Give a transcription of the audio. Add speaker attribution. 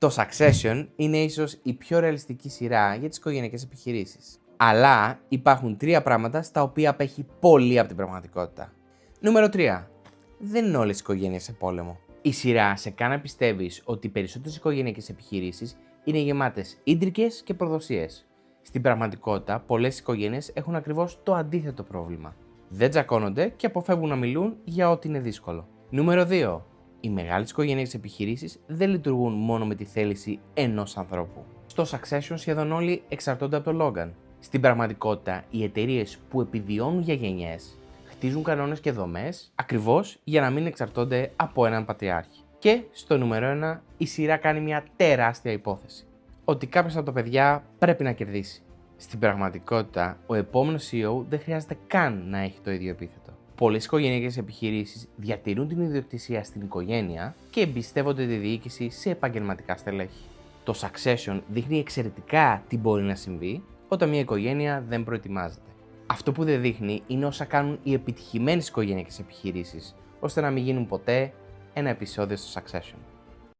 Speaker 1: Το Succession είναι ίσως η πιο ρεαλιστική σειρά για τις οικογενειακές επιχειρήσεις. Αλλά υπάρχουν 3 πράγματα στα οποία απέχει πολύ από την πραγματικότητα. Νούμερο 3. Δεν είναι όλες οι οικογένειες σε πόλεμο. Η σειρά σε κάνει να πιστεύεις ότι οι περισσότερες οικογενειακές επιχειρήσεις είναι γεμάτες ίντρικες και προδοσίες. Στην πραγματικότητα, πολλές οικογένειες έχουν ακριβώς το αντίθετο πρόβλημα. Δεν τσακώνονται και αποφεύγουν να μιλούν για ό,τι είναι δύσκολο. Νούμερο 2. Οι μεγάλες οικογενειακές επιχειρήσεις δεν λειτουργούν μόνο με τη θέληση ενός ανθρώπου. Στο Succession σχεδόν όλοι εξαρτώνται από το Logan. Στην πραγματικότητα, οι εταιρείες που επιβιώνουν για γενιές χτίζουν κανόνες και δομές ακριβώς για να μην εξαρτώνται από έναν πατριάρχη. Και στο νούμερο 1, η σειρά κάνει μια τεράστια υπόθεση. Ότι κάποιος από τα παιδιά πρέπει να κερδίσει. Στην πραγματικότητα, ο επόμενος CEO δεν χρειάζεται καν να έχει το ίδιο επίθετο. Πολλές οικογενειακές επιχειρήσεις διατηρούν την ιδιοκτησία στην οικογένεια και εμπιστεύονται τη διοίκηση σε επαγγελματικά στελέχη. Το Succession δείχνει εξαιρετικά τι μπορεί να συμβεί όταν μια οικογένεια δεν προετοιμάζεται. Αυτό που δεν δείχνει είναι όσα κάνουν οι επιτυχημένες οικογενειακές επιχειρήσεις, ώστε να μην γίνουν ποτέ ένα επεισόδιο στο Succession.